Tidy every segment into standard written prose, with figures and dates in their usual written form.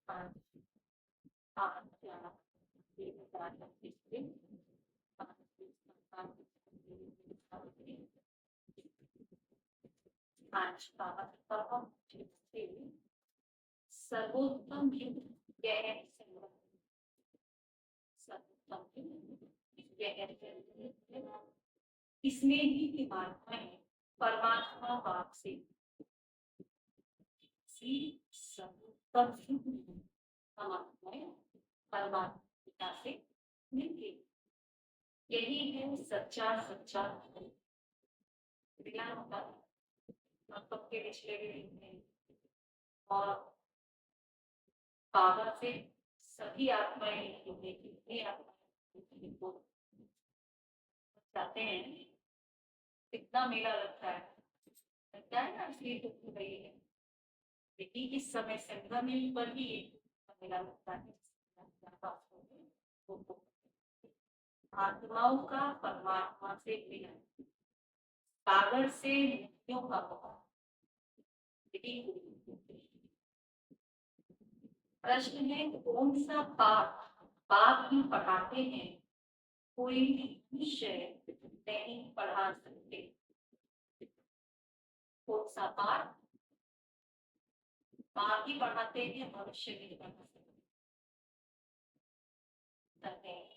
पाँच आठ चार तीन चार छत्तीस दिन पाँच पाँच पाँच सर्वोत्तम गैर सर्वोत्तम गैर इसमें ही इमारतें परमात्मा बाप से सर्वोत्तम परमात्मा पिता से मिलके यही है सच्चा सच्चा ज्ञान होता मतलब के पिछले हैं और बाबा से सभी आत्माएं कितनी आत्माएं जाते हैं कितना मेला लगता है ना इसलिए तो रही है लेकिन इस समय संगम पर ही मेला लगता है आत्माओं का परमात्मा से मिलन सागर से मुक्तियों का प्रश्न है कौन सा पाप ही पढ़ाते हैं कोई विषय नहीं पढ़ा सकते कौन सा पाठ ही पढ़ाते हैं भविष्य नहीं पढ़ा सकते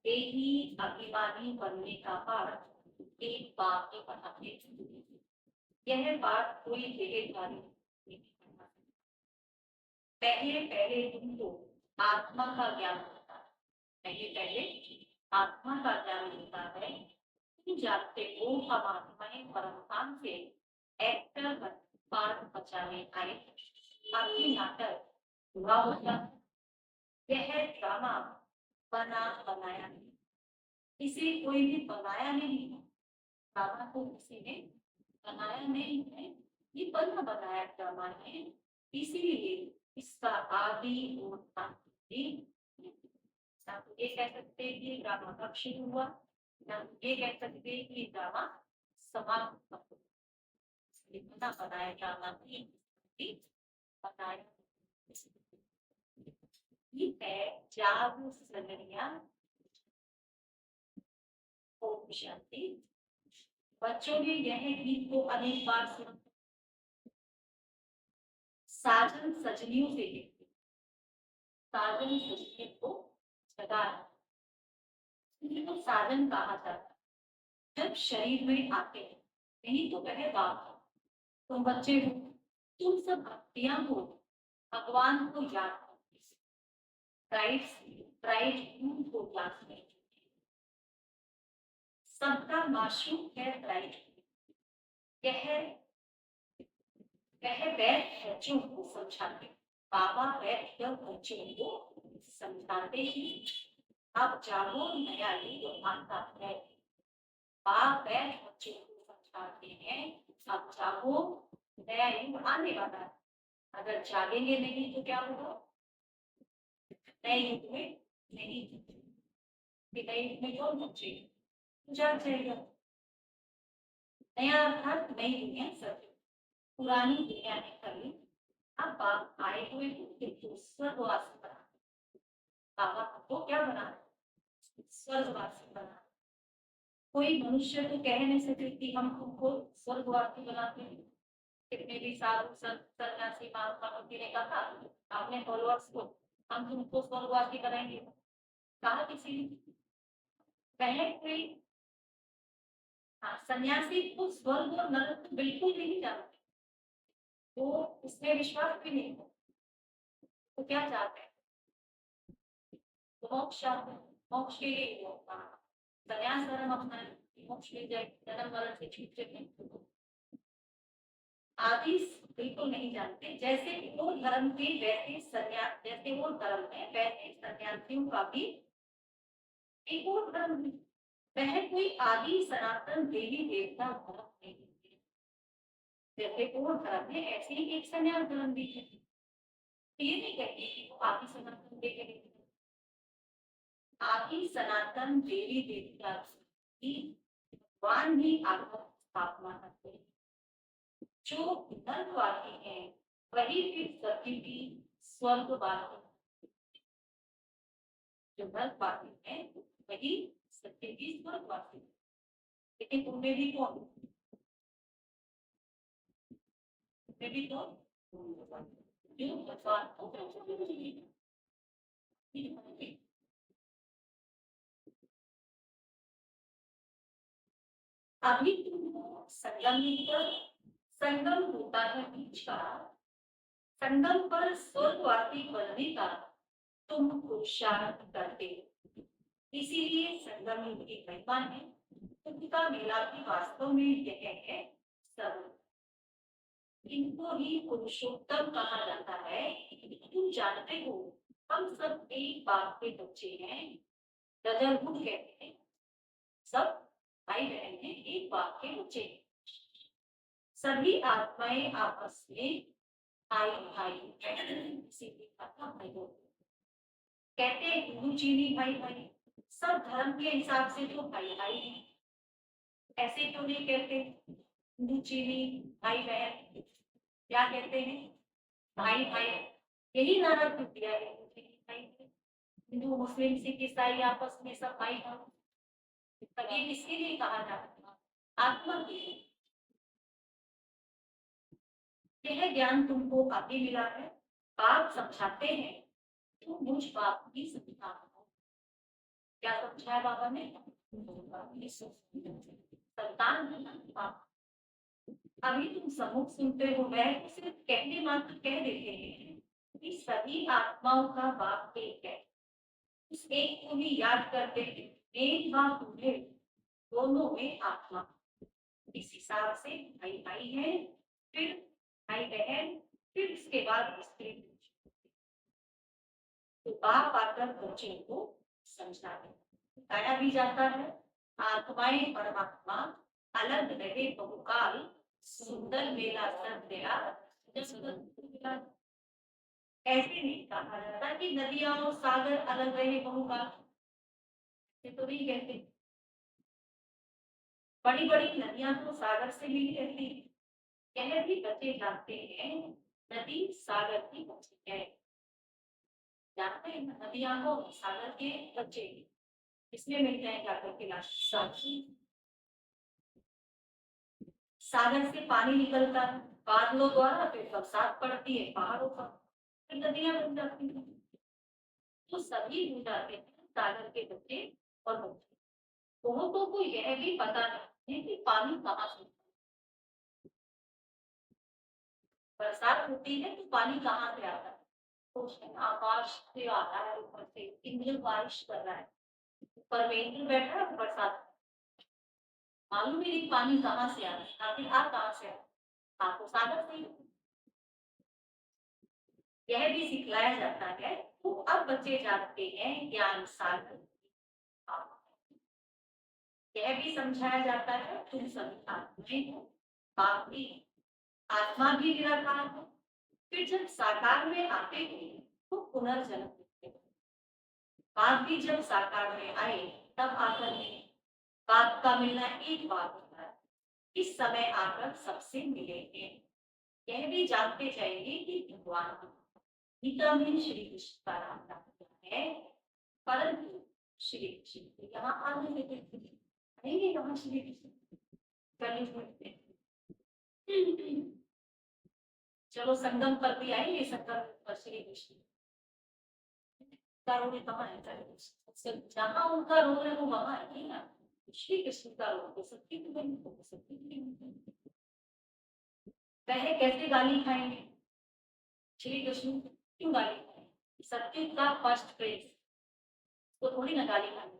यही अभिमानी बनने का पाठ एक बाप ही पढ़ाते यह बात कोई देहधारी नहीं पढ़ा पहले पहले तुमको आत्मा का ज्ञान होता है पहले आत्मा का ज्ञान होता है तुम जानते हो हम आत्माएं परमधाम से एक्टर पाठ बचाने आए आपकी नाटक पूरा होता यह ड्रामा बनाया नहीं इसे कोई भी बनाया नहीं ड्रामा को किसी ने बनाया नहीं है ये बनाया ड्रामा है इसीलिए इसका आदि और ये कह सकते हैं कि ड्रामा कब शुरू हुआ ये कह सकते हैं कि ड्रामा समाप्त बनाया ड्रामा बनाया ये है जाग सनरिया ओम शांति बच्चों ने यह गीत को अनेक बार सुना साजन सजनियों से साजन सजनी को जगा तो साधन कहा जाता जब शरीर में आते हैं नहीं तो वह बात तुम बच्चे हो तुम सब भक्तियां हो भगवान को याद ब्राइट को क्लास में सबका माशूक है ब्राइट यह वैध बच्चों को समझाते बाबा वैध बच्चों को समझाते ही अब जागो नया युग आता है बाप वैध बच्चों को समझाते हैं अब जागो नया युग आने वाला है अगर जागेंगे नहीं तो क्या होगा नए युग में नहीं नए युग में कौन बचेगा जाग जाएगा नया अर्थात नई दुनिया सत्य पुरानी दुनिया ने कभी अब बाप आए हुए तो स्वर्गवासी बना बाबा को क्या बना स्वर्गवासी बना कोई मनुष्य तो कह नहीं सकते कि हम तुमको स्वर्गवासी बनाते हैं कितने भी साधु संत सन्यासी महात्मा ने कहा आपने फॉलोअर्स को हम तुमको स्वर्गवासी बनाएंगे कहा किसी ने पहले कोई सन्यासी को स्वर्ग और नरक तो बिल्कुल नहीं जानते वो उसमें विश्वास भी नहीं तो क्या चाहते हैं मोक्ष मोक्ष के लिए सन्यास धर्म अपना मोक्ष मिल जाए जन्म मरण से छूट जाए आदि बिल्कुल नहीं जानते जैसे वो धर्म के वैसे सन्यास जैसे वो धर्म है वैसे सन्यासियों का भी एक और धर्म है वह कोई आदि सनातन देवी देवता धर्म नहीं है जैसे वो धर्म है ऐसे ही एक सन्यास धर्म भी है ये नहीं कहती कि वो आदि सनातन देवी आदि सनातन देवी देवता की भगवान ही आत्मा स्थापना करते हैं जो नर्कवासी हैं वही फिर सभी की स्वर्गवासी जो नरकवासी है वही सत्य की स्वर्गवासी। लेकिन उनमें भी कौन, उनमें भी कौन जो भगवान को अभी तुमको संगम पर, संगम होता है बीच का, संगम पर स्वर्गवासी बनने का तुम पुरुषार्थ करते हो। इसीलिए संगम की महिमा है। कुंभ का मेला भी वास्तव में यह है सब, इनको ही पुरुषोत्तम कहा जाता है। तुम जानते हो हम सब एक बाप के बच्चे हैं, ब्रदरहुड कहते हैं, सब भाई बहन हैं, एक बाप के बच्चे हैं। सभी आत्माएं आपस में भाई भाई भाई कहते हैं, हिंदू चीनी भाई भाई, सब धर्म के हिसाब से तो भाई भाई हैं। ऐसे क्यों नहीं कहते हिंदू चीनी भाई बहन, क्या कहते हैं भाई भाई। यही नारा क्यों दिया है हिंदू चीनी भाई, हिंदू मुस्लिम सिख ईसाई आपस में सब भाई भाई। तब ये किसके लिए कहा जाता है, आत्मा के लिए। यह ज्ञान तुमको काफी मिला है, बाप समझाते हैं तुम मुझ बाप की समझा। क्या समझाया बाबा ने, संतान है ना बाप। अभी तुम सम्मुख सुनते हो, वह सिर्फ कहने मात्र कह देते हैं कि सभी आत्माओं का बाप एक है। उस एक को ही याद करते हैं, एक बात तुम्हें दोनों में आत्मा। इस हिसाब से भाई भाई है, फिर भाई बहन, फिर उसके बाद स्त्री। तो बाप आकर बच्चे को समझाते, बताया भी जाता है आत्माएं परमात्मा अलग रहे बहुकाल, सुंदर मेला सर गया। ऐसे नहीं कहा जाता कि नदियां और सागर अलग रहे बहुकाल, ये तो नहीं कहते। बड़ी बड़ी नदियां तो सागर से मिली रहती है, यह भी बच्चे जानते हैं नदी सागर की बच्ची है। जानते हैं नदियां को सागर के बच्चे इसमें मिलते हैं जाकर के लास्ट। सागर से पानी निकलता है बादलों द्वारा, फिर बरसात पड़ती है पहाड़ों पर, फिर नदियां बन जाती हैं। तो सभी हो जाते हैं सागर के बच्चे और बच्चे। बहुतों को यह भी पता नहीं है कि पानी कहाँ से, बरसात होती है तो पानी कहाँ से आता है, तो आकाश से आता है, ऊपर से इंद्र बारिश कर रहा है, ऊपर में इंद्र बैठा है, बरसात मालूम ही नहीं पानी कहाँ से आ रहा है, आखिर आ कहाँ से आ रहा है, आपको सागर से ही। यह भी सिखलाया जाता है, तो अब बच्चे जानते हैं ज्ञान सागर। यह भी समझाया जाता है तुम सभी आत्माएं हो, बाप भी, आत्मा भी निराकार है। फिर जब साकार में आते हैं तो पुनर्जन्म लेते हैं। बाप भी जब साकार में आए तब आकर मिले, बाप का मिलना एक बात होता है, इस समय आकर सबसे मिलेंगे। यह भी जानते जाएंगे कि भगवान गीता में श्री कृष्ण का नाम है, परंतु श्री कृष्ण यहाँ आने देते आएंगे कहाँ श्री कृष्ण, चलो संगम पर भी आएंगे, संगम पर श्री कृष्ण का रोल कहाँ है, जहाँ उनका रोल है वो वहां है ना। श्री कृष्ण का रोल तो सबकी तो सबकी वह कैसे गाली खाएंगे, श्री कृष्ण क्यों गाली खाएंगे, सत्य का फर्स्ट प्लेस तो थोड़ी ना गाली खाएंगे।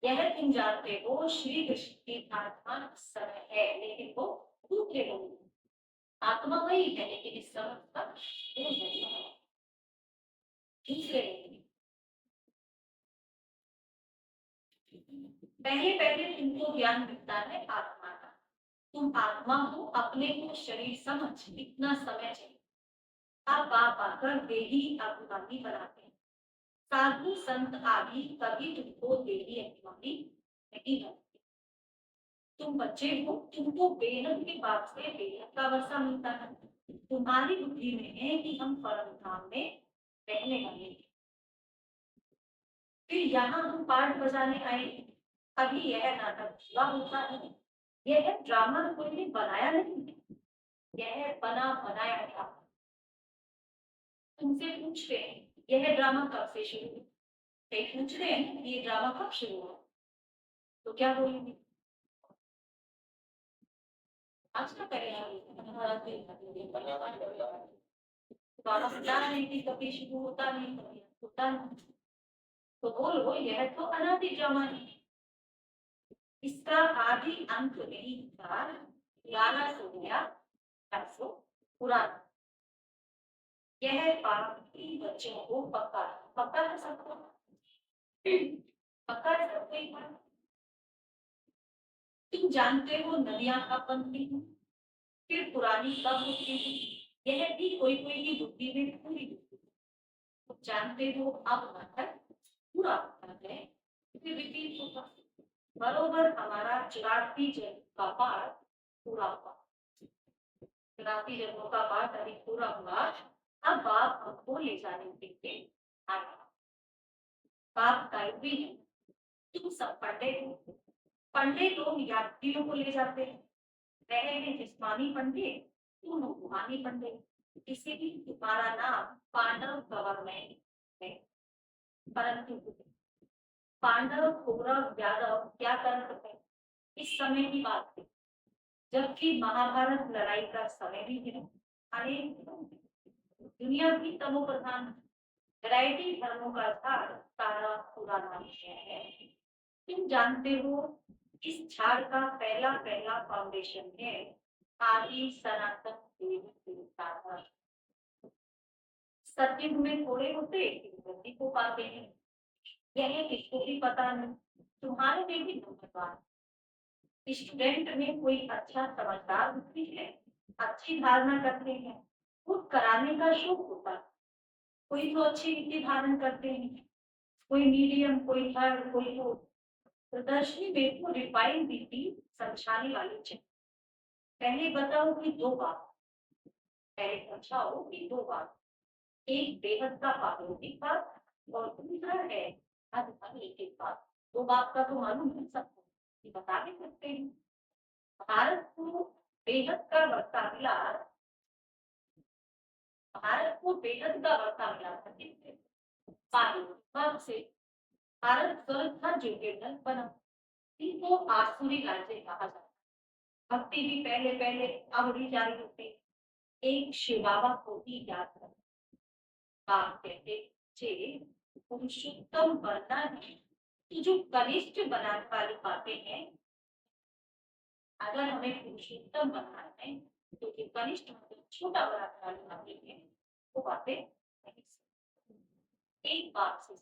यह तुम जानते हो श्री कृष्ण की आत्मा समय है, लेकिन वो दूसरे लोग, आत्मा वही है लेकिन इस समय पर दूसरे लोग। पहले पहले तुमको ज्ञान मिलता है आत्मा का, तुम आत्मा हो, अपने को शरीर समझ इतना समय चाहिए। अब बाप आकर देही अभिमानी बनाते हैं, साधु संत आदि कभी तुमको देही अभिमानी नहीं बनते। तुम बच्चे हो, तुमको बेहद के बाप से बेहद का वर्षा मिलता है, तुम्हारी बुद्धि में है कि हम परम धाम में रहने वाले हैं। फिर यहाँ हम पार्ट बजाने आए, अभी यह नाटक पूरा होता है। यह ड्रामा कोई ने बनाया नहीं, यह बना बनाया था। तुमसे पूछते हैं यह ड्रामा कब से शुरू हुआ, पूछते हैं ये ड्रामा कब शुरू हुआ, तो क्या बोलेंगे? आज का बता रहे कि कभी शुरू होता नहीं, कभी होता नहीं, तो बोलो यह तो अनादि ड्रामा है। इसका आदि अंत नहीं था, पुराना हो गया, सो पुराना। यह बाकी बच्चों को पक्का पक्का है सबको, पक्का है सबको एक बार। तुम जानते हो नदियां कब बनती हैं, फिर पुरानी कब होती है, यह भी कोई कोई की बुद्धि में पूरी होती है। तुम जानते हो अब नाटक पूरा होता है, फिर रिपीट होगा। बरोबर हमारा 84 जन्म का पाठ पूरा हुआ, 84 जन्मों का पाठ अभी पूरा हुआ। अब आप हमको ले जाने के लिए आए। बाप गाइड भी है, तुम सब पंडित हो, पंडित लोग यात्रियों को ले जाते हैं, रहे जिस्मानी पंडित, तुम रूहानी पंडित। इसीलिए तुम्हारा नाम पांडव गवर्नमेंट है। परंतु पांडव कौरव यादव क्या कर सकते हैं, इस समय की बात है जबकि महाभारत लड़ाई का समय भी है। अनेक दुनिया की तमो प्रधान वैरायटी धर्मों का था सारा पुराना विषय है। तुम जानते हो इस झाड़ का पहला पहला फाउंडेशन है आदि सनातन देवी देवता का। सत्युग में थोड़े होते गति को पाते हैं, यह किसको भी पता नहीं। तुम्हारे में भी नंबर, स्टूडेंट में कोई अच्छा समझदार होती है, अच्छी धारणा करते हैं, खुद कराने का शौक होता है। कोई तो अच्छी नीति धारण करते हैं, कोई मीडियम, कोई थर्ड, कोई फोर्थ। प्रदर्शनी में तो रिफाइंड नीति समझाने वाली चाहिए। पहले बताओ कि दो बात, पहले समझाओ कि दो बात, एक बेहद का पारलौकिक बात और दूसरा है अधोलोकिक बात। दो बात का तो मालूम है सबको, ये बता भी सकते हैं। भारत को बेहद का वर्षा मिला, भारत को बेहद का वर्षा मिला था किससे? पानी कब से? भारत स्वर्ग था जो गिरधर बना, इनको आसुरी राज्य कहा जाता। भक्ति भी पहले पहले अब भी जारी होती, एक शिव बाबा को भी याद कर बाप कहते जे पुरुषोत्तम बनना है, कि जो कनिष्ठ बनाने वाली बातें हैं, अगर हमें पुरुषोत्तम बनना है तो जो कनिष्ठ मतलब छोटा बनाने वाली बातें हैं वो बातें नहीं सुननी। एक बात से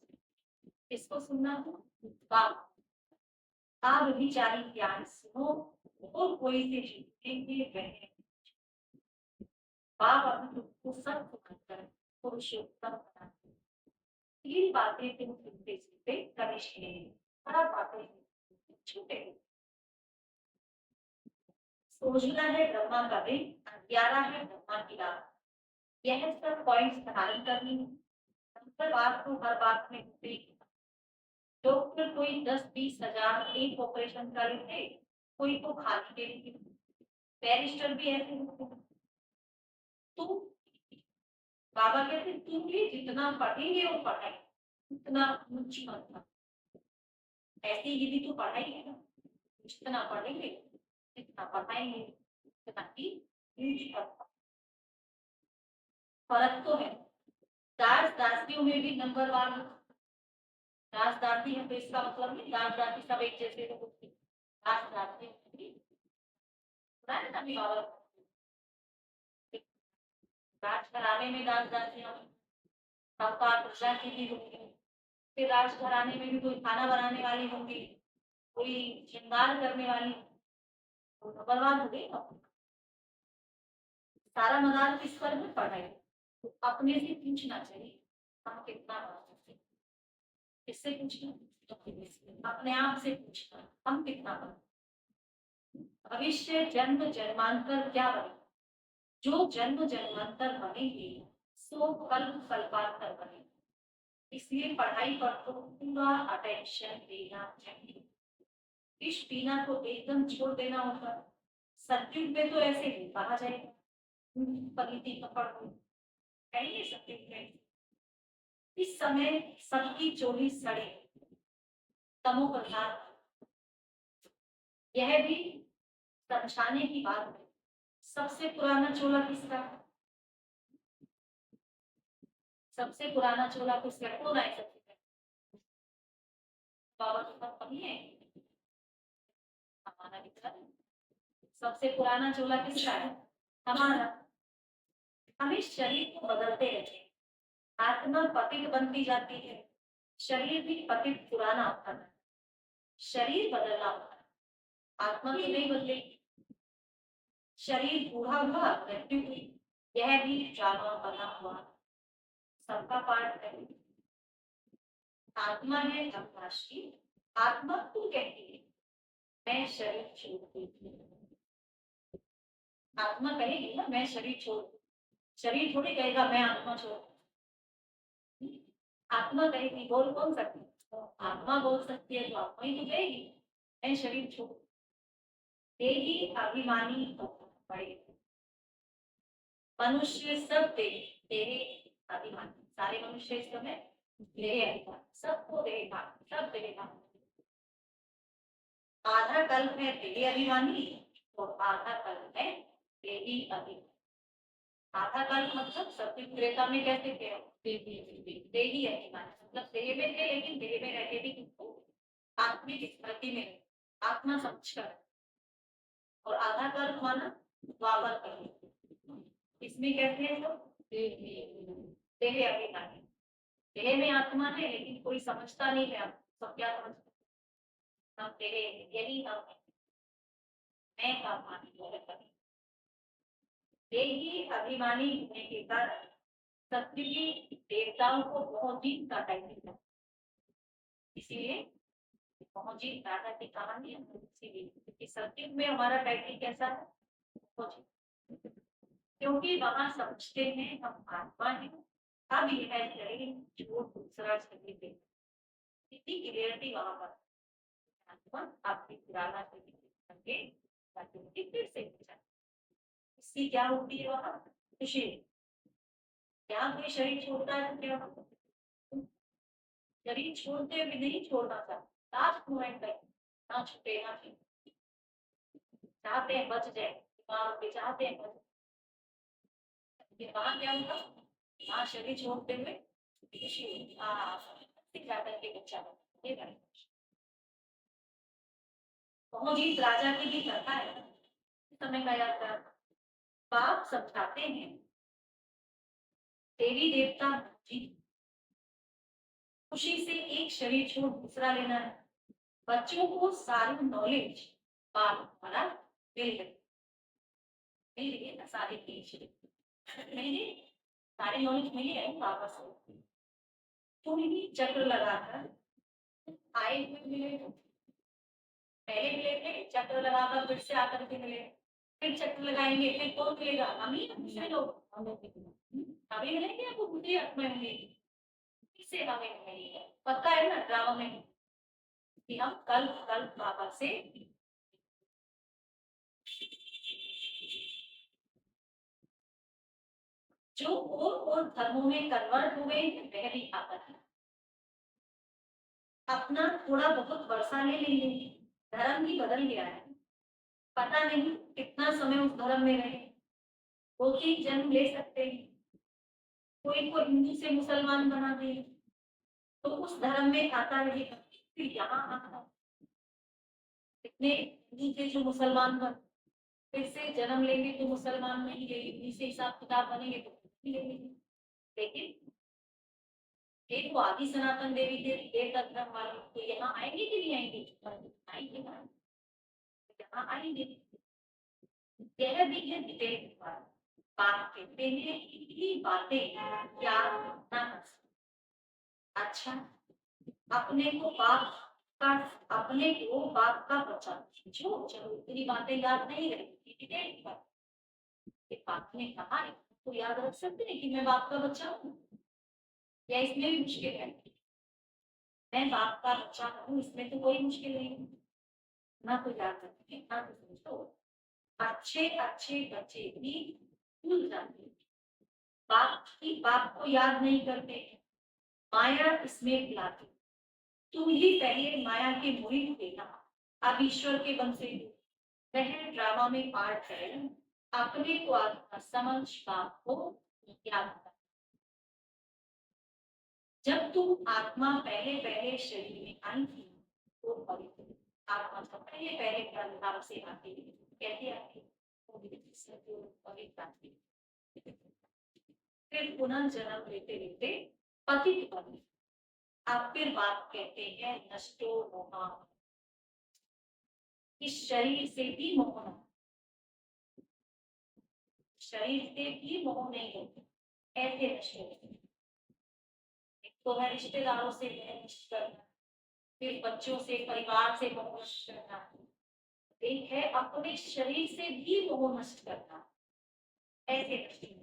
इसको सुनना हो, बाप आप विचारी ज्ञान सुनो और कोई से जीतेंगे वह बाप अपने को सब सुनकर पुरुषोत्तम बनाते। तीन बातें तुम सुनते सुनते कनिष्ठ हैं, खराब बातें छोटे। सोचना है ब्रह्मा का दिन, 11 है ब्रह्मा की रात। यह सब पॉइंट्स धारण करनी है। हर बात को हर बात में डॉक्टर कोई 10-20 हजार एक ऑपरेशन कर लेते, कोई को खाली दे देते, बैरिस्टर भी ऐसे होते हैं। तो बाबा कहते तुम भी जितना पढ़ेंगे वो पढ़ाई उतना ऊंच मत था। ऐसी ये भी तो पढ़ाई है ना, जितना पढ़ेंगे जितना पढ़ाएंगे उतना ही ऊंच मत था। फर्क तो है, दास दासियों में भी नंबर वन, दास दासी है तो इसका मतलब नहीं दास दासी सब एक जैसे तो कुछ नहीं। दास दासी भी सुना है ना अभी बाबा, राजघराने में दास दासियां, साहूकार प्रजा की भी होंगी, फिर राजघराने में भी कोई खाना बनाने वाली होंगी, कोई श्रृंगार करने वाली, तो नंबरवान हो गई ना। सारा मदार किस पर है? पढ़ाई। तो अपने से पूछना चाहिए हम कितना पढ़ सकते हैं, किससे पूछना? अपने आप से पूछना हम कितना पढ़। भविष्य जन्म जन्मांतर क्या बने, जो जन्म जन्मांतर बनेंगे सो कल्प कल्पांतर बनेंगे। इसलिए पढ़ाई पर तो पूरा अटेंशन देना चाहिए। फिश पीना तो एकदम छोड़ देना होगा। सत्युग में तो ऐसे ही कहा जाएगा, पलिति पकड़ लो, कहेंगे सत्युग में। इस समय सबकी चोली सड़े, तमो प्रधान। यह भी समझाने की बात है। सबसे पुराना चोला किसका? सबसे पुराना चोला किसका? कौन आए सबसे पहले? बाबा के पास कमी है हमारा विचार। सबसे पुराना चोला किसका है? हमारा। हमें शरीर को बदलते रहते हैं। आत्मा पतित बनती जाती है, शरीर भी पतित पुराना होता है। शरीर बदलना होता है, आत्मा तो नहीं बदलेगी। शरीर बूढ़ा हुआ, मृत्यु हुई, यह भी ड्रामा बना हुआ सबका पार्ट है। आत्मा है अविनाशी। आत्मा क्यों कहती है मैं शरीर छोड़ती हूँ? आत्मा कहेगी ना मैं शरीर छोड़, शरीर थोड़ी कहेगा मैं आत्मा छोड़। आत्मा कहेगी, बोल कौन सकती है? तो आत्मा बोल सकती है तो आत्मा ही तो कहेगी मैं शरीर छोड़। देही अभिमानी होना पड़ेगा। मनुष्य सब तेरे अभिमानी, सारे मनुष्य इस समय तेरे अभिमानी, सबको देगा, सब देगा। आधा कल्प है तेरे अभिमानी और आधा कल्प है तेरी अभिमानी। आधा कल्प मतलब सत्य त्रेता में कैसे थे? देही अभिमानी मतलब देह में थे, लेकिन देह में रहते भी किसको? आत्मिक स्मृति में, आत्मा समझकर। और आधा कल्प माना द्वापर कल्प। इसमें कैसे है सब? देह अभिमानी। देह में आत्मा है लेकिन कोई समझता नहीं है। सब क्या समझते? हम देह, यही हम है। मैं का अभिमानी है। देही अभिमानी होने के कारण सत्य की देवताओं को बहुत ही टाइम मिलता। इसीलिए पहुंची राजा की कहानी है, इसीलिए क्योंकि सत्युग में हमारा टाइटल कैसा है? पहुंची। क्योंकि वहां समझते हैं हम आत्मा है। अब यह शरीर जो दूसरा शरीर है, इतनी क्लियरिटी वहां पर। आत्मा आपकी पुराना शरीर करके फिर से इसकी क्या होती है वहां? खुशी। क्या कोई शरीर छोड़ता है तो क्या होता है? शरीर छोड़ते हुए नहीं छोड़ना चाहता, लास्ट मोमेंट तक ना छूटे ना छूटे। चाहते हैं बच जाए, बीमार होके चाहते हैं बच। वहां क्या होगा? वहां शरीर छोड़ते हुए खुशी होगी। जाकर के बच्चा ये करें। मोहजीत राजा की भी कथा है, समय का याद कर। बाप समझाते हैं देवी देवता जी, खुशी से एक शरीर छोड़ दूसरा लेना है। बच्चों को सारी नॉलेज बाप द्वारा मिल गई। मिल गई ना सारी मिली, सारी नॉलेज मिली है बाबा से। थोड़ी भी चक्र लगाकर आए हुए मिले, पहले मिले थे, चक्र लगाकर फिर से आकर के मिले, फिर चक्र लगाएंगे, फिर कौन मिलेगा? हम ही दूसरे लोग हमें मिलेंगे, आपको दूसरी आत्मा मिलेगी, इससे हमें मिलेगी। पता है ना ड्रामा में कि हम कल कल बाबा से जो और धर्मों में कन्वर्ट हुए हैं वह भी आकर है। अपना थोड़ा बहुत वर्षा ले लेंगे, धर्म ही बदल गया है। पता नहीं कितना समय उस धर्म में रहे, वो भी जन्म ले सकते हैं। कोई को हिंदू से मुसलमान बना दे तो उस धर्म में आता रहेगा, फिर यहाँ आता इतने हिंदू थे जो मुसलमान बन, फिर से जन्म लेंगे तो मुसलमान नहीं लेंगे, इसी हिसाब किताब बनेंगे तो नहीं लेंगे। लेकिन एक वो आदि सनातन देवी थे देव धर्म वाले, तो यहाँ आएंगे कि नहीं आएंगे? आएंगे ना, यहाँ आएंगे। यह भी है विवेक बात कहते हैं इतनी बातें क्या ना। अच्छा, अपने को बाप का, अपने को बाप का बचा जो चलो इतनी बातें याद नहीं रहेगी। कि बाप ने कहा है तो याद रख सकते हैं कि मैं बाप का बच्चा हूँ, या इसमें भी मुश्किल है? मैं बाप का बच्चा हूँ, इसमें तो कोई मुश्किल नहीं है। ना तो याद रखते ना तो समझो। अच्छे अच्छे बच्चे भी भूल जाते हैं, बाप को याद नहीं करते, माया इसमें खिलाती। तू ही पहले माया के मोहित देना, अब ईश्वर के बन से वह ड्रामा में पार्ट है, अपने को आत्मा समझ बाप को याद कर। जब तुम आत्मा पहले पहले शरीर में आई थी तो पवित्र आत्मा जब पहले पहले प्रभाव से आती है, कैसे आती है? पवित्र आती है। फिर पुनः जन्म लेते लेते पतित बने, अब फिर बात कहते हैं नष्टो मोहा, इस शरीर से भी मोह, शरीर से भी मोह नहीं होते, ऐसे नष्ट होते। एक तो है रिश्तेदारों से नष्ट करना, फिर बच्चों से परिवार से मोह नष्ट करना, एक है अपने शरीर से भी मोह नष्ट करना, ऐसे नष्ट होते।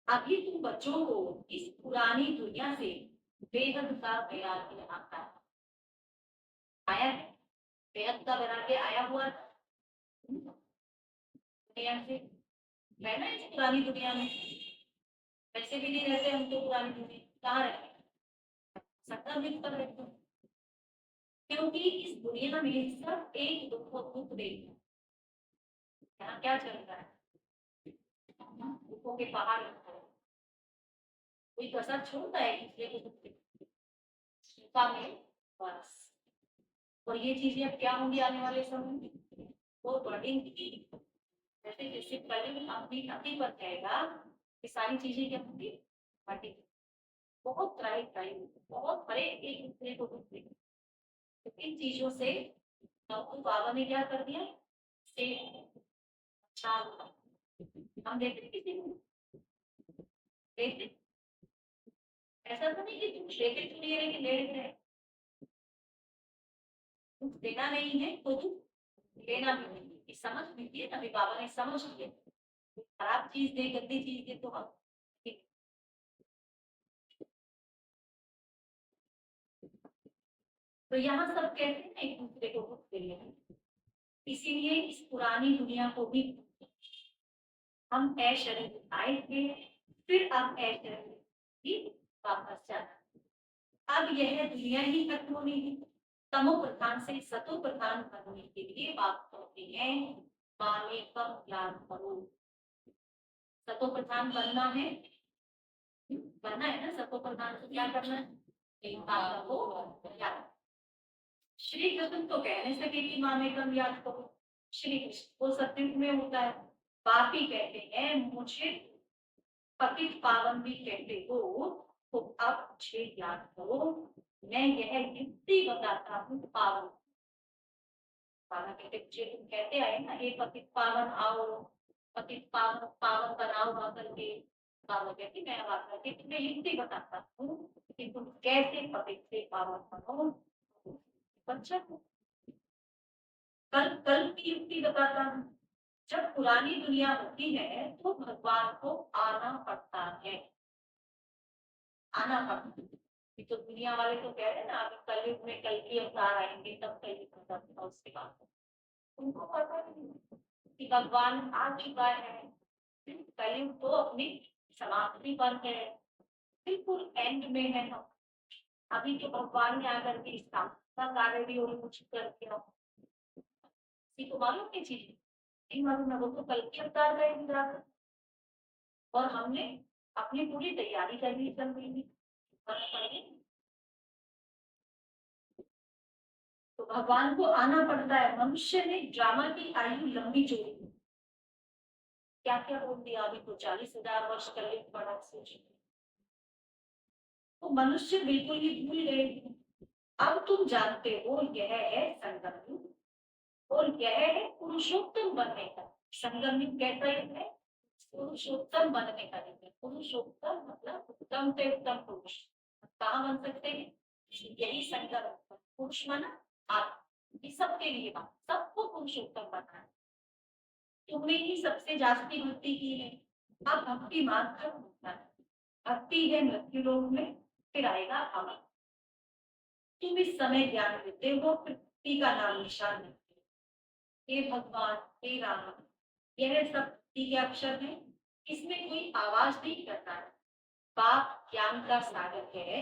अभी तुम बच्चों को इस पुरानी दुनिया से बेहद का वैराग्य आता है, आया है, बेहद का वैराग्य आया हुआ दुनिया से, है ना? इस पुरानी दुनिया में वैसे भी नहीं रहते हम तो, पुरानी दुनिया कहाँ रहते हैं? संक्रमित पर रहते हैं, क्योंकि इस दुनिया में सब एक दुख देखते हैं। यहाँ क्या चल रहा है? दुखों के पहाड़ लगता है, कोई कसर छोड़ता है इसलिए को दुख देखता में बस। और ये चीजें अब क्या होंगी आने वाले समय में? वो बढ़ेंगी, जैसे जैसे कल अपनी अति पर जाएगा, ये सारी चीजें क्या होंगी? बढ़ेंगी। बहुत क्राइम बहुत बड़े एक दूसरे को दुख देंगे, तो इन चीजों से बाबा ने क्या कर दिया? से अच्छा, हम देखते किसी को देखते, ऐसा तो नहीं कि तुम लेते चुनिए लेकिन ले लेते हैं, कुछ देना नहीं है तो तुम लेना भी नहीं, ये समझ लीजिए। अभी बाबा ने समझ लिया, खराब चीज दे गंदी चीज दे तो हम, तो यहाँ सब कहते हैं ना एक दूसरे को दुख दे लेना, इसीलिए इस पुरानी दुनिया को भी हम ऐ शरीर आए थे, फिर अब ऐ शरीर भी वापस जाना। अब यह दुनिया ही खत्म होनी है, तमो प्रधान से सतो प्रधान बनने के लिए बात करते हैं, माने कम ज्ञान करो। सतो प्रधान बनना है, बनना है ना? सतो प्रधान को क्या करना है? एक बात को याद। श्री कृष्ण तो कह नहीं सके कि माँ में कम याद करो, श्री कृष्ण वो सत्युग में होता है। पापी कहते हैं मुझे पतित पावन भी कहते हो, तो अब मुझे याद करो, मैं यह युक्ति बताता हूँ पावन। पावन कहते मुझे तुम कहते आए ना, हे पतित पावन आओ, पतित पावन पावन बनाओ आकर के। पावन कहते मैं अब आकर के तुम्हें युक्ति बताता हूँ कि तुम कैसे पतित से पावन बनो। बच्चा कल कल की युक्ति बताता हूँ। जब पुरानी दुनिया होती है तो भगवान को आना पड़ता है, आना पड़ता है। ये तो दुनिया वाले तो कह रहे हैं ना अभी कलयुग में कल की अवतार आएंगे तब कलयुग खत्म होगा, उसके बाद उनको पता नहीं कि भगवान आ चुका है, कलयुग तो अपनी समाप्ति पर है, बिल्कुल एंड में है हम। अभी तो भगवान ने आकर के स्थापना का कार्य भी उन्मुख कर दिया, किसी को मालूम नहीं चीज नहीं मालूम है, वो तो कल के अवतार का इंतजार कर, और हमने अपनी पूरी तैयारी कर ली चल रही है। तो भगवान को आना पड़ता है। मनुष्य ने ड्रामा की आयु लंबी जोड़ी, क्या क्या बोल दिया, अभी तो 40,000 वर्ष कलयुग पड़ा, सोचिए। तो मनुष्य बिल्कुल ही भूल गए। अब तुम जानते हो यह है संगम युग और यह है पुरुषोत्तम बनने का। संगम युग कैसा युग है? पुरुषोत्तम बनने का युग है। पुरुषोत्तम मतलब उत्तम से उत्तम पुरुष कहाँ बन सकते हैं? यही संगम, पुरुष माना आत्मा, ये सबके लिए बात, सबको पुरुषोत्तम बनाना। तुमने ही सबसे जास्ती भक्ति की है, अब भक्ति मार्ग कर भुगतना। भक्ति है मृत्यु लोक में, फिर आएगा अमर। तुम इस समय ज्ञान देते हो, फिर भक्ति का नाम निशान नहीं। हे भगवान, हे राम, यह सब भक्ति के अक्षर हैं, इसमें कोई आवाज नहीं करता है। बाप ज्ञान का सागर है,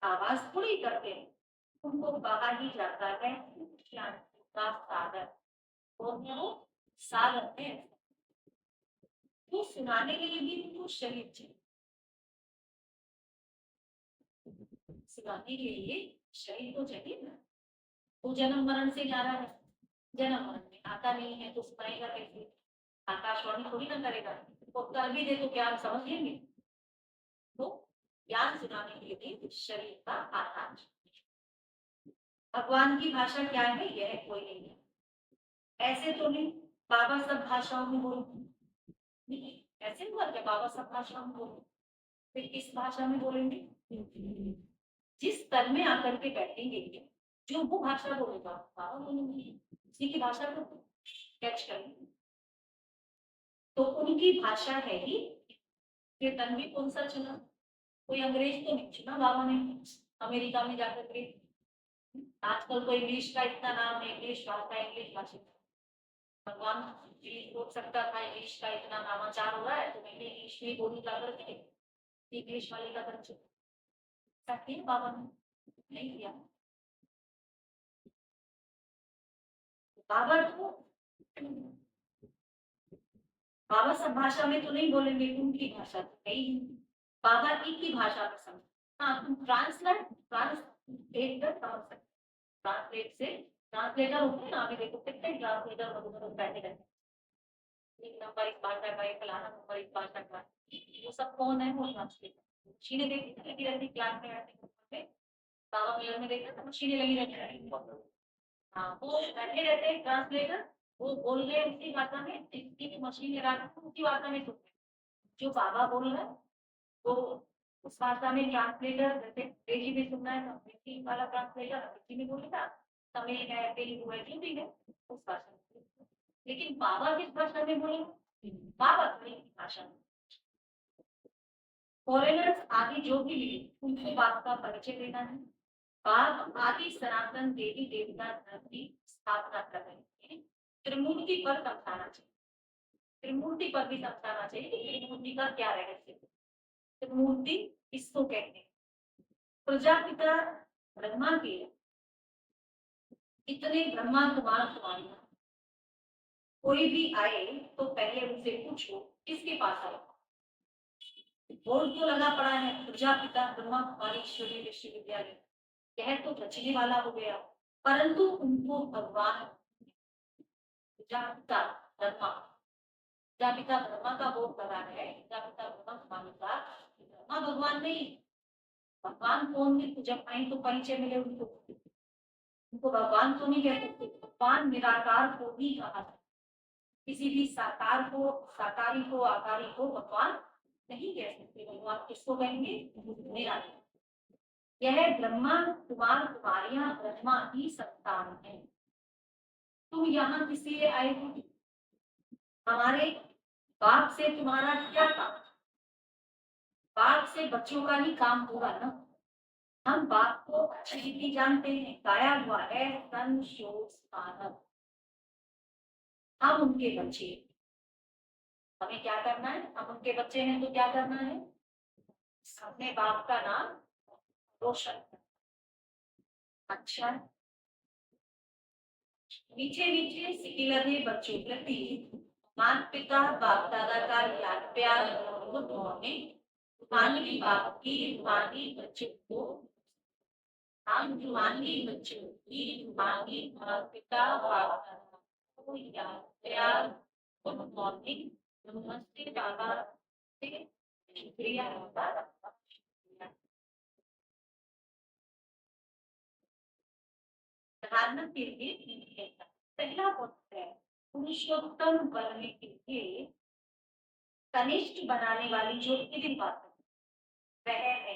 आवाज थोड़ी करते हैं, उनको कहा ही जाता है ज्ञान का सागर। और वो सागर है, तो सुनाने के लिए भी उनको शरीर चाहिए, सुनाने के लिए शरीर तो चाहिए ना। वो जन्म मरण से जा रहा है, जन्म मरण में आता नहीं है तो सुनाएगा कैसे? आकाशवाणी थोड़ी ना करेगा, वो कर भी दे तो क्या हम समझ लेंगे? तो ज्ञान सुनाने के लिए भी शरीर का आधार। भगवान की भाषा क्या है, यह कोई नहीं है। ऐसे तो नहीं बाबा सब भाषाओं में बोलते, ऐसे हुआ क्या बाबा सब भाषाओं में बोलते? फिर किस भाषा में बोलेंगे? जिस तल में आकर के बैठेंगे, जो वो भाषा बोलेगा बाबा बोलेंगे, उसी की भाषा को कैच करेंगे। तो उनकी भाषा है ही। फिर तन भी कौन सा चुना? कोई अंग्रेज तो नहीं चुना बाबा ने अमेरिका में जाकर के। आजकल तो इंग्लिश का इतना नाम है, इंग्लिश भाषा, इंग्लिश भाषा। भगवान इंग्लिश बोल सकता था, इंग्लिश का इतना नामाचार हो रहा है तो मैंने इंग्लिश में बोलू ला करके इंग्लिश वाले का बच्चे ताकि बाबा ने नहीं किया। बाबा तो बाबा सब भाषा में तो नहीं बोलेंगे, उनकी भाषा तो है ही हिंदी। बाबा एक ही भाषा में समझ। हाँ, तुम ट्रांसलेट कर समझ सकते। ट्रांसलेट से ट्रांसलेटर होते हैं ना, अभी देखो कितने ट्रांसलेटर मधुर बैठे रहते हैं। एक नंबर इस भाषा का, एक फलाना नंबर इस भाषा का, वो सब कौन है? वो ट्रांसलेटर। मशीनें देखी ना लगी रहती क्लास में बैठे, बाबा मिलर में देखा ना मशीनें लगी रहती है। हाँ, वो बैठे रहते हैं ट्रांसलेटर, वो बोल रहे हैं उसी भाषा में, जिसकी मशीन लगा के उसी भाषा में सुनते हैं। जो बाबा बोल रहे हैं वो उस भाषा में ट्रांसलेटर, जैसे अंग्रेजी में सुनना है तो अंग्रेजी वाला ट्रांसलेटर अंग्रेजी में बोलेगा, तमिल है, तेलुगु है, जो भी है उस भाषा में। लेकिन बाबा किस भाषा में बोले? बाबा की भाषा में। फॉरेनर्स आदि जो भी मिले उनको बात का परिचय देना है। बाप आदि सनातन देवी देवता धर्म की स्थापना कर रहे हैं, त्रिमूर्ति पर समझाना चाहिए। त्रिमूर्ति पर भी समझाना चाहिए कि त्रिमूर्ति का क्या रहस्य है। त्रिमूर्ति किसको कहते हैं? प्रजापिता ब्रह्मा के इतने ब्रह्मा कुमार कुमारियां, कोई भी आए तो पहले उनसे पूछो किसके पास आए। बोर्ड तो लगा पड़ा है प्रजापिता ब्रह्मा कुमारी ईश्वरीय विश्वविद्यालय, यह तो रचने वाला हो गया, परंतु उनको भगवान प्रजापिता ब्रह्मा, प्रजापिता ब्रह्मा का बोर्ड लगा है, प्रजापिता ब्रह्मा कुमारी का। ब्रह्मा भगवान नहीं, भगवान कौन है? तो जब आए तो परिचय मिले उनको, उनको भगवान तो नहीं कह सकते। भगवान निराकार को ही कहा था। किसी भी साकार को, साकारी को, आकारी को भगवान नहीं कह सकते। भगवान किसको कहेंगे? निराकार। यह ब्रह्मा कुमार कुमारियां ब्रह्मा की संतान है। तुम यहाँ किस लिए आए हो? हमारे बाप से तुम्हारा क्या काम? बाप से बच्चों का ही काम होगा ना। हम बाप को अच्छी रीति जानते हैं, गाया हुआ है संशोष मानव। हम उनके बच्चे, हमें क्या करना है? हम उनके बच्चे हैं तो क्या करना है? अपने बाप का नाम रोशन। अच्छा, मीठे मीठे सिकिलरे बच्चों प्रति माता पिता बाप दादा का याद प्यार गुड मॉर्निंग। रूहानी बाप की रूहानी बच्चों को, हम रूहानी बच्चों की रूहानी माता पिता बाप दादा को याद प्यार गुड मॉर्निंग। नमस्ते बाबा से शुक्रिया बाबा। धारणा के लिए पहला वक्त है पुरुषोत्तम बनने के लिए कनिष्ठ बनाने वाली जो विधि बात वह है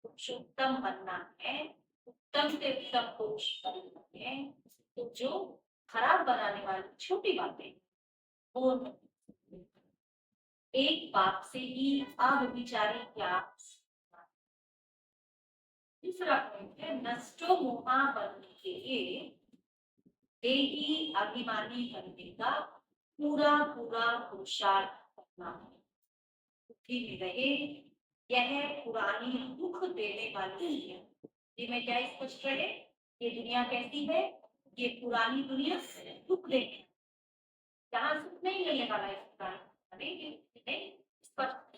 पुरुषोत्तम बनना है। उत्तम से उत्तम पुरुष बने, तो जो खराब बनाने वाली छोटी बातें वो एक बाप से ही अव्यभिचारी क्या। दूसरा पॉइंट है नष्टो मोहा बनने के लिए देही अभिमानी बनने का पूरा पूरा पुरुषार्थ करना है। बुद्धि में रहे यह पुरानी दुख देने वाली दुनिया, जी में क्या स्पष्ट रहे, ये दुनिया कैसी है, ये पुरानी दुनिया दुख देने, जहाँ सुख नहीं मिलने वाला है स्पष्ट।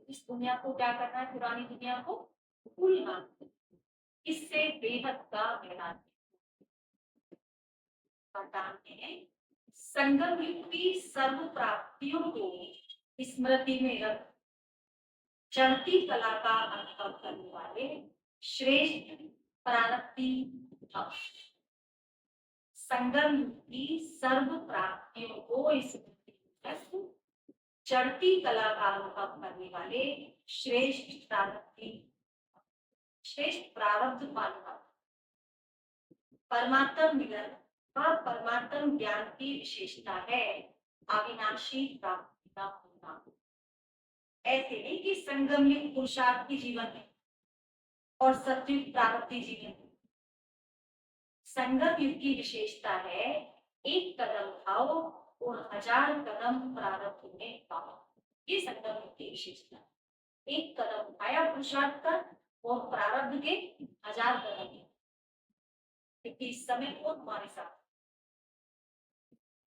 इस दुनिया को क्या करना है, पुरानी दुनिया को भूलना, इससे बेहद का मैदान है। संगम युक्ति सर्व प्राप्तियों को स्मृति में रख चढ़ती कला का अनुभव करने वाले श्रेष्ठ प्रारब्धी संगम युक्ति सर्व प्राप्तियों को स्मृति में रख चढ़ती कला का अनुभव करने वाले श्रेष्ठ प्रारब्धी श्रेष्ठ प्रारब्ध मानव परमात्म मिलन व परमात्म ज्ञान की विशेषता है अविनाशी प्राप्ति का होना। ऐसे नहीं कि संगम युग पुरुषार्थ की जीवन है और सत्युग प्रारब्धी जीवन है। संगम युग की विशेषता है एक कदम उठाओ और 1000 कदम प्रारब्ध में पाओ। ये संगम युग की विशेषता है, एक कदम उठाया पुरुषार्थ का और प्रारब्ध के 1000 कदम, क्योंकि इस समय वो तुम्हारे साथ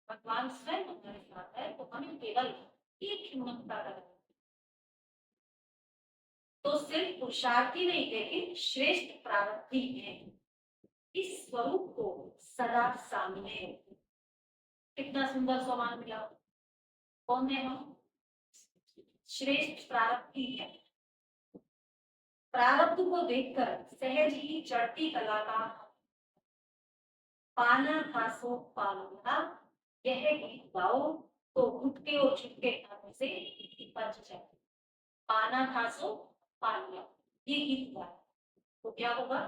भगवान स्वयं तुम्हारे साथ है, तो हमें केवल एक हिम्मत का कदम, तो सिर्फ पुरुषार्थ ही नहीं लेकिन श्रेष्ठ प्रारब्धी है, इस स्वरूप को सदा सामने। कितना सुंदर समान मिला, कौन है हम, श्रेष्ठ प्रारब्धी है। प्रारब्ध को देखकर सहज ही चढ़ती कला का पाना घासो पालूंगा, यह गीत गाओ तो घुटके और छुटके खाने से बच जाए। पाना घासो पालूंगा, ये गीत गाओ तो क्या होगा,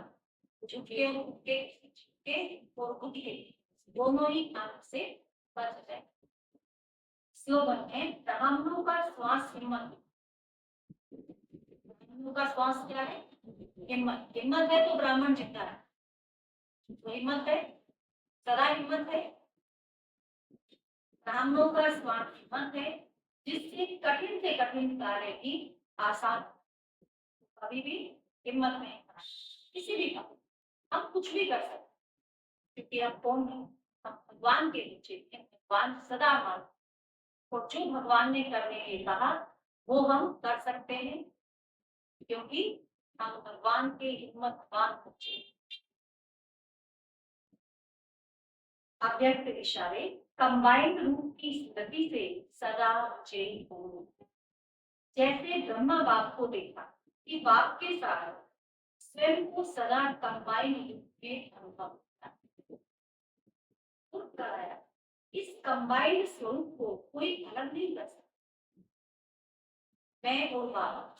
झुटके और घुटके छुटके और घुटके दोनों ही खाने से बच जाए। स्लोगन है ब्राह्मणों का श्वास हिम्मत, ब्राह्मणों का श्वास क्या है, हिम्मत, हिम्मत है तो ब्राह्मण जिंदा है, तो हिम्मत है, सदा हिम्मत है। ब्राह्मणों का श्वास हिम्मत है, जिससे कठिन से कठिन कार्य भी आसान, कभी भी हिम्मत नहीं, किसी भी काम हम कुछ भी कर सकते, क्योंकि हम कौन है, हम भगवान के नीचे हैं, भगवान सदा हमारे, और जो भगवान ने करने के कहा वो हम कर सकते हैं, क्योंकि हम भगवान के हिम्मतवान बच्चे। अव्यक्त इशारे कंबाइंड रूप की स्मृति से सदा चेत हो, जैसे ब्रह्मा बाप को देखा कि बाप के साथ स्वयं को सदा कंबाइंड रूप में अनुभव कराया, इस कंबाइंड स्वरूप को कोई अलग नहीं कर सकता। मैं और बाबा,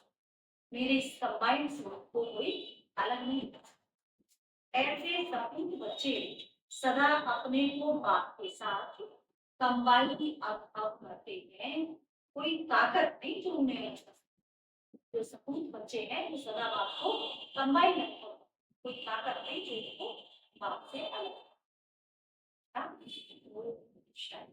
मेरे इस कंबाइंड स्वरूप को कोई अलग नहीं कर सकता। ऐसे सपूत बच्चे सदा अपने को बाप के साथ कंबाइंड अनुभव करते हैं, कोई ताकत नहीं जो उन्हें नहीं कर सकती। जो सपूत बच्चे हैं वो सदा बाप को कंबाइंड अनुभव, कोई ताकत नहीं जो उनको बाप से अलग। हाँ? वो शायद